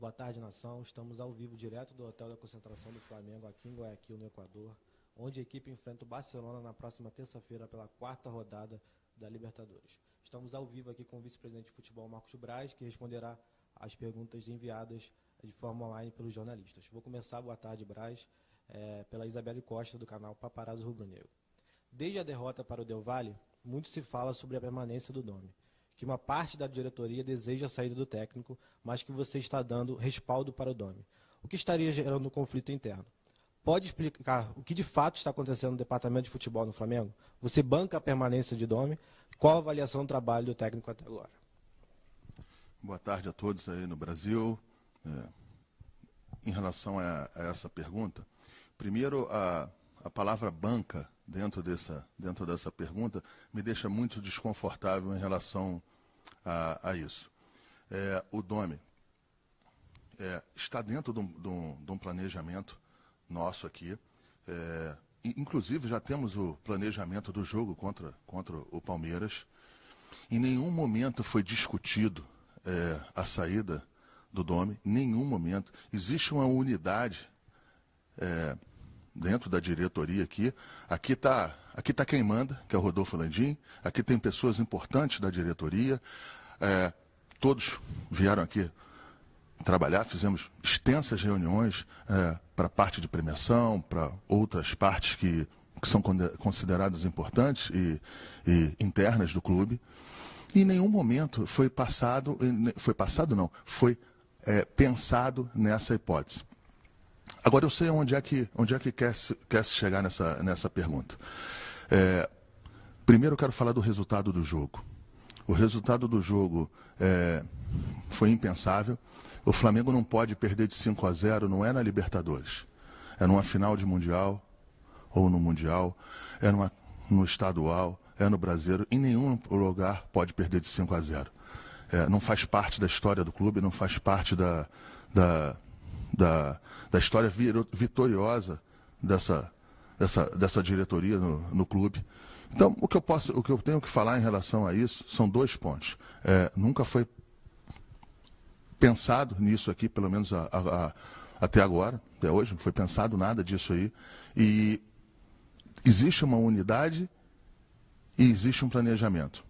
Boa tarde, nação. Estamos ao vivo, direto do Hotel da Concentração do Flamengo, aqui em Guayaquil, no Equador, onde a equipe enfrenta o Barcelona na próxima terça-feira pela 4ª rodada da Libertadores. Estamos ao vivo aqui com o vice-presidente de futebol, Marcos Braz, que responderá às perguntas enviadas de forma online pelos jornalistas. Vou começar, boa tarde, Braz, pela Isabelle Costa, do canal Paparazzo Rubro-Negro. Desde a derrota para o Del Valle, muito se fala sobre a permanência do Domi, que uma parte da diretoria deseja a saída do técnico, mas que você está dando respaldo para o Domi, o que estaria gerando um conflito interno. Pode explicar o que de fato está acontecendo no departamento de futebol no Flamengo? Você banca a permanência de Domi? Qual a avaliação do trabalho do técnico até agora? Boa tarde a todos aí no Brasil. Em relação a essa pergunta, primeiro a palavra banca dentro dessa pergunta me deixa muito desconfortável em relação a isso. O Domi está dentro de um planejamento nosso aqui. Inclusive já temos o planejamento do jogo contra o Palmeiras. Em nenhum momento foi discutido a saída do Domi, em nenhum momento. Existe uma unidade dentro da diretoria aqui. Aqui tá quem manda, que é o Rodolfo Landim. Aqui tem pessoas importantes da diretoria. Todos vieram aqui trabalhar, fizemos extensas reuniões para a parte de premiação, para outras partes que são consideradas importantes e internas do clube. E em nenhum momento foi pensado nessa hipótese. Agora eu sei onde é que quer se chegar nessa pergunta. Primeiro eu quero falar do resultado do jogo. O resultado do jogo foi impensável. O Flamengo não pode perder de 5-0, não é na Libertadores. É numa final de Mundial, ou no Mundial, no estadual, é no Brasileiro. Em nenhum lugar pode perder de 5-0. Não faz parte da história do clube, não faz parte da história vitoriosa dessa diretoria no clube. Então, o que eu tenho que falar em relação a isso são 2 pontos. Nunca foi pensado nisso aqui, pelo menos até agora, até hoje, não foi pensado nada disso aí. E existe uma unidade e existe um planejamento.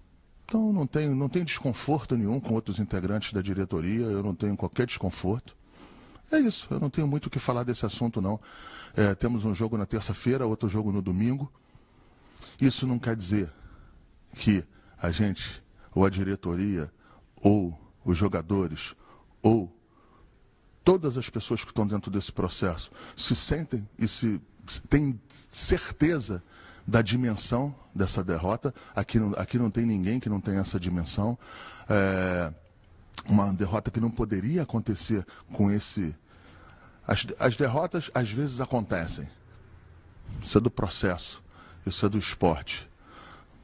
Então, não tem desconforto nenhum com outros integrantes da diretoria, eu não tenho qualquer desconforto. É isso, eu não tenho muito o que falar desse assunto, não. Temos um jogo na terça-feira, outro jogo no domingo. Isso não quer dizer que a gente, ou a diretoria, ou os jogadores, ou todas as pessoas que estão dentro desse processo se sentem e têm certeza da dimensão dessa derrota. Aqui não tem ninguém que não tenha essa dimensão. Uma derrota que não poderia acontecer com esse... As derrotas às vezes acontecem. Isso é do processo, isso é do esporte.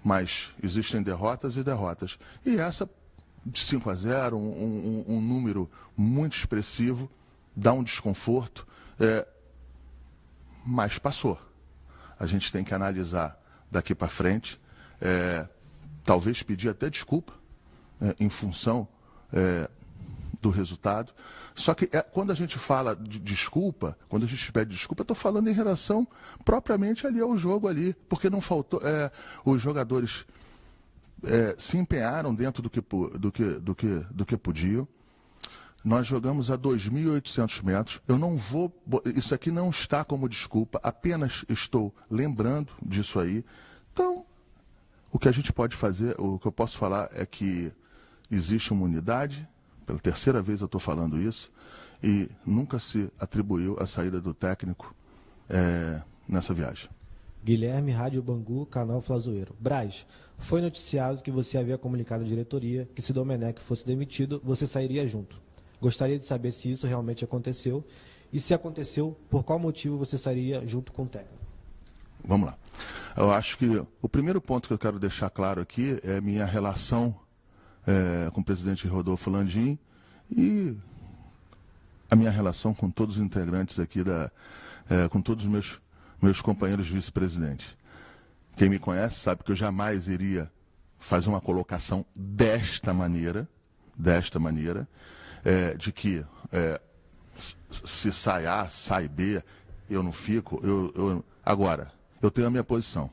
Mas existem derrotas e derrotas. E essa de 5-0, um número muito expressivo, dá um desconforto, mas passou. A gente tem que analisar daqui para frente, talvez pedir até desculpa em função do resultado. Só que quando a gente fala de desculpa, quando a gente pede desculpa, eu estou falando em relação propriamente ali ao jogo ali, porque não faltou, os jogadores se empenharam dentro do que podiam. Nós jogamos a 2.800 metros. Eu não vou... Isso aqui não está como desculpa, apenas estou lembrando disso aí. Então, o que a gente pode fazer, o que eu posso falar é que existe uma unidade, pela terceira vez eu estou falando isso, e nunca se atribuiu a saída do técnico nessa viagem. Guilherme, Rádio Bangu, canal Flazoeiro. Braz, foi noticiado que você havia comunicado à diretoria que se Domenech fosse demitido, você sairia junto. Gostaria de saber se isso realmente aconteceu e se aconteceu, por qual motivo você sairia junto com o técnico. Vamos lá. Eu acho que o primeiro ponto que eu quero deixar claro aqui é a minha relação com o presidente Rodolfo Landim e a minha relação com todos os integrantes aqui, com todos os meus companheiros vice-presidentes. Quem me conhece sabe que eu jamais iria fazer uma colocação desta maneira, de que se sai A, sai B, eu não fico. Agora, eu tenho a minha posição.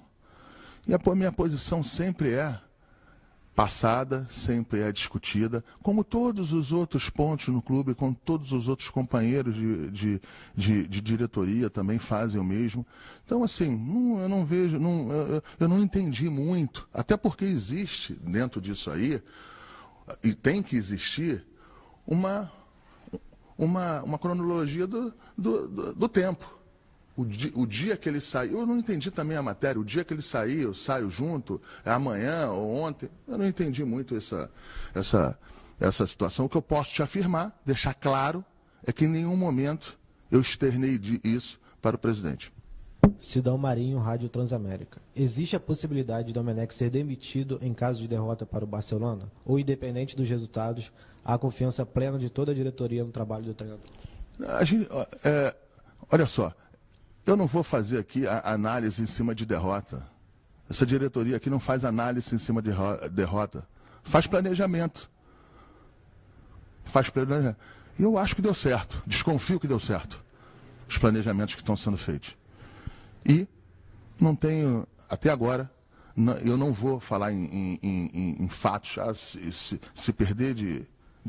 E a minha posição sempre é passada, sempre é discutida, como todos os outros pontos no clube, como todos os outros companheiros de diretoria também fazem o mesmo. Então, assim, eu não vejo, eu não entendi muito, até porque existe dentro disso aí, e tem que existir, uma cronologia do tempo. O dia que ele saiu, eu não entendi também a matéria, o dia que ele saiu, eu saio junto, é amanhã ou ontem, eu não entendi muito essa situação. O que eu posso te afirmar, deixar claro, é que em nenhum momento eu externei isso para o presidente. Sidão Marinho, Rádio Transamérica. Existe a possibilidade de Domenech ser demitido em caso de derrota para o Barcelona? Ou, independente dos resultados, há confiança plena de toda a diretoria no trabalho do treinador? Olha só, eu não vou fazer aqui a análise em cima de derrota. Essa diretoria aqui não faz análise em cima de derrota. Faz planejamento. E eu acho que deu certo. Desconfio que deu certo. Os planejamentos que estão sendo feitos. E não tenho, até agora, eu não vou falar em fatos. Se perder de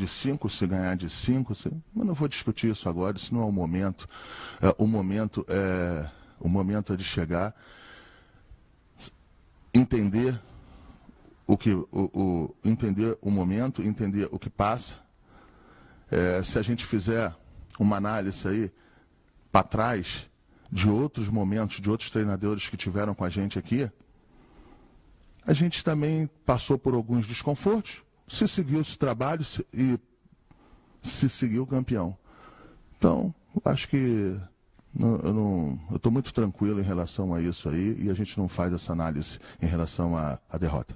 5, se ganhar de 5, eu não vou discutir isso agora, isso não é o momento. O momento é de chegar, entender entender o momento, entender o que passa. Se a gente fizer uma análise aí para trás de outros momentos, de outros treinadores que tiveram com a gente aqui, a gente também passou por alguns desconfortos. Se seguiu esse trabalho e se seguiu campeão. Então, acho que eu estou muito tranquilo em relação a isso aí e a gente não faz essa análise em relação à derrota.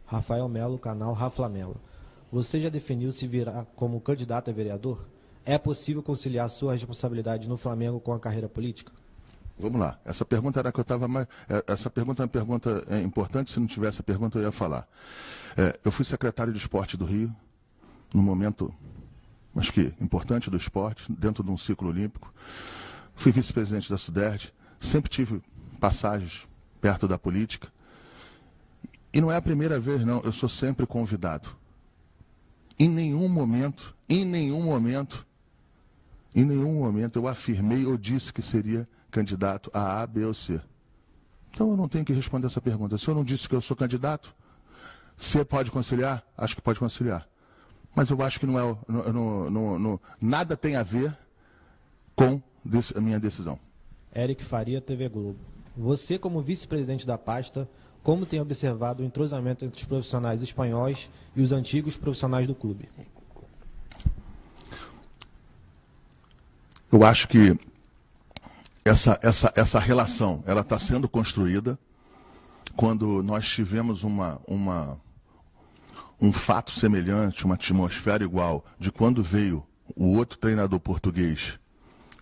Rafael Melo, canal Raflamelo. Você já definiu se virá como candidato a vereador? É possível conciliar sua responsabilidade no Flamengo com a carreira política? Vamos lá. Essa pergunta era que eu estava mais. Essa pergunta é uma pergunta importante. Se não tivesse a pergunta, eu ia falar. Eu fui secretário de esporte do Rio, num momento, acho que importante do esporte, dentro de um ciclo olímpico. Fui vice-presidente da SUDERJ. Sempre tive passagens perto da política. E não é a primeira vez, não. Eu sou sempre convidado. Em nenhum momento eu afirmei ou disse que seria candidato a B ou C. Então eu não tenho que responder essa pergunta. Se eu não disse que eu sou candidato, você pode conciliar? Acho que pode conciliar. Mas eu acho que nada tem a ver com a minha decisão. Eric Faria, TV Globo. Você, como vice-presidente da pasta, como tem observado o entrosamento entre os profissionais espanhóis e os antigos profissionais do clube? Eu acho que essa relação ela está sendo construída quando nós tivemos um fato semelhante, uma atmosfera igual de quando veio o outro treinador português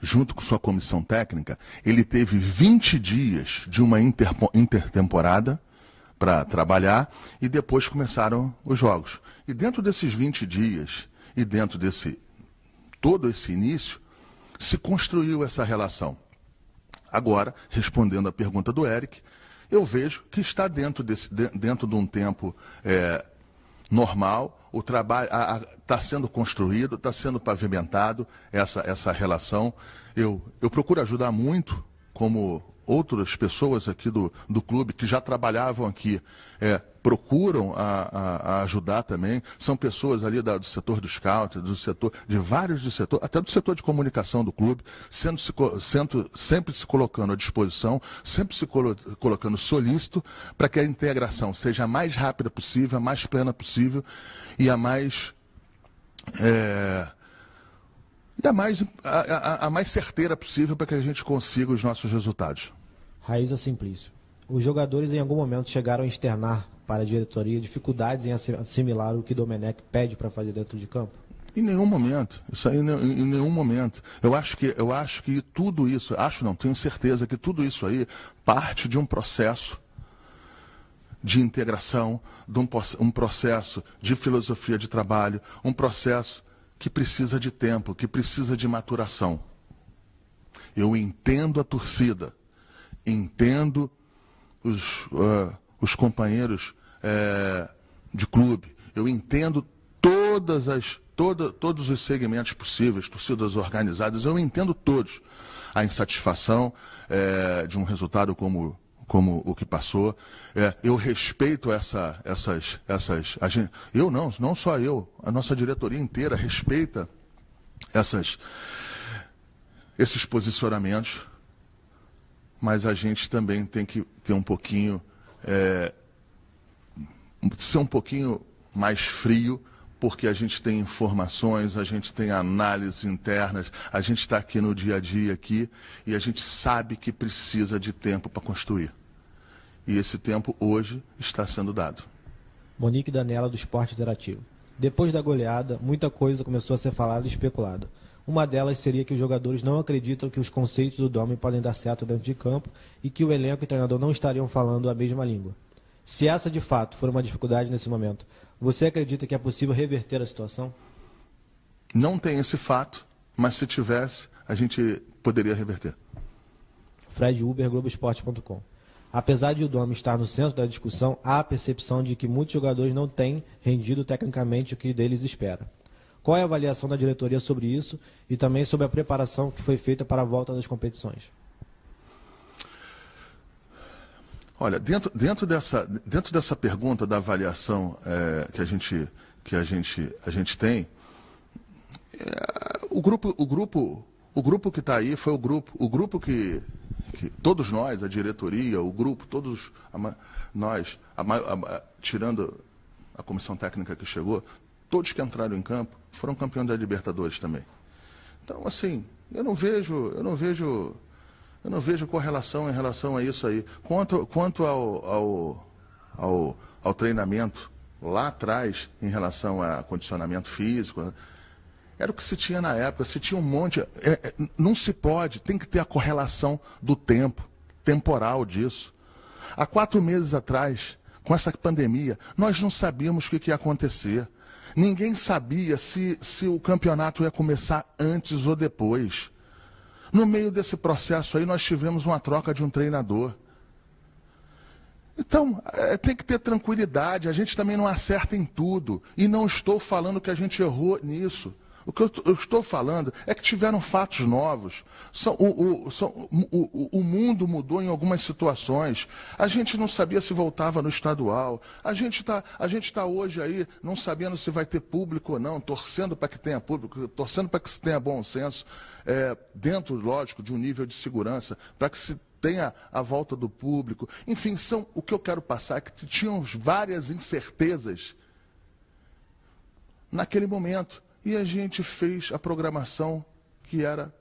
junto com sua comissão técnica. Ele teve 20 dias de uma intertemporada para trabalhar e depois começaram os jogos. E dentro desses 20 dias e dentro todo esse início, se construiu essa relação. Agora, respondendo à pergunta do Eric, eu vejo que está dentro de um tempo normal, o trabalho está sendo construído, está sendo pavimentado essa relação. Eu procuro ajudar muito, como outras pessoas aqui do clube que já trabalhavam aqui procuram a ajudar também. São pessoas ali do setor do scout, de vários do setor, até do setor de comunicação do clube, sempre se colocando à disposição, sempre se colocando solícito para que a integração seja a mais rápida possível, a mais plena possível e a mais certeira possível para que a gente consiga os nossos resultados. Raíza Simplício. Os jogadores em algum momento chegaram a externar para a diretoria dificuldades em assimilar o que Domenech pede para fazer dentro de campo? Em nenhum momento. Isso aí em nenhum momento. Eu acho que tudo isso, tenho certeza que tudo isso aí parte de um processo de integração, de um processo de filosofia de trabalho, um processo que precisa de tempo, que precisa de maturação. Eu entendo a torcida, entendo os companheiros de clube, eu entendo todos os segmentos possíveis, torcidas organizadas, eu entendo todos. A insatisfação de um resultado como o que passou. Eu respeito eu não só eu, a nossa diretoria inteira respeita esses posicionamentos, mas a gente também tem que ter um pouquinho, ser um pouquinho mais frio, porque a gente tem informações, a gente tem análises internas, a gente está aqui no dia a dia aqui, e a gente sabe que precisa de tempo para construir. E esse tempo hoje está sendo dado. Monique Danella, do Esporte Interativo. Depois da goleada, muita coisa começou a ser falada e especulada. Uma delas seria que os jogadores não acreditam que os conceitos do Domi podem dar certo dentro de campo e que o elenco e o treinador não estariam falando a mesma língua. Se essa de fato for uma dificuldade nesse momento, você acredita que é possível reverter a situação? Não tem esse fato, mas se tivesse, a gente poderia reverter. Fred Uber, Globoesporte.com. Apesar de o Domi estar no centro da discussão, há a percepção de que muitos jogadores não têm rendido tecnicamente o que deles espera. Qual é a avaliação da diretoria sobre isso e também sobre a preparação que foi feita para a volta das competições? Olha, dentro dessa pergunta da avaliação que a gente tem, o grupo que está aí foi o grupo que todos nós, a diretoria, o grupo, todos nós, tirando a comissão técnica que chegou, todos que entraram em campo foram campeões da Libertadores também. Então, assim, eu não vejo correlação em relação a isso aí. Quanto ao treinamento lá atrás, em relação a condicionamento físico, era o que se tinha na época, se tinha um monte. Não se pode, tem que ter a correlação do tempo, temporal disso. Há 4 meses atrás, com essa pandemia, nós não sabíamos o que ia acontecer. Ninguém sabia se o campeonato ia começar antes ou depois. No meio desse processo aí, nós tivemos uma troca de um treinador. Então, tem que ter tranquilidade, a gente também não acerta em tudo. E não estou falando que a gente errou nisso. O que eu estou falando é que tiveram fatos novos. O mundo mudou em algumas situações. A gente não sabia se voltava no estadual. A gente tá hoje aí não sabendo se vai ter público ou não, torcendo para que tenha público, torcendo para que se tenha bom senso, dentro, lógico, de um nível de segurança, para que se tenha a volta do público. Enfim, o que eu quero passar é que tinham várias incertezas naquele momento. E a gente fez a programação que era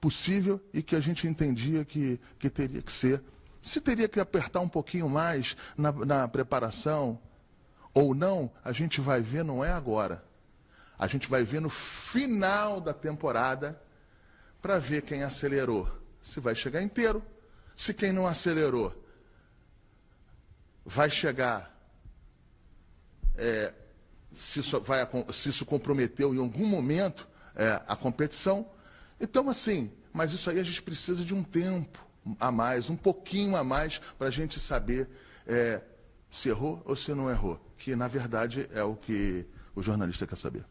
possível e que a gente entendia que teria que ser. Se teria que apertar um pouquinho mais na preparação ou não, a gente vai ver, não é agora. A gente vai ver no final da temporada para ver quem acelerou. Se vai chegar inteiro, se quem não acelerou vai chegar... se isso comprometeu em algum momento a competição. Então, assim, mas isso aí a gente precisa de um tempo a mais, um pouquinho a mais, para a gente saber se errou ou se não errou, que, na verdade, é o que o jornalista quer saber.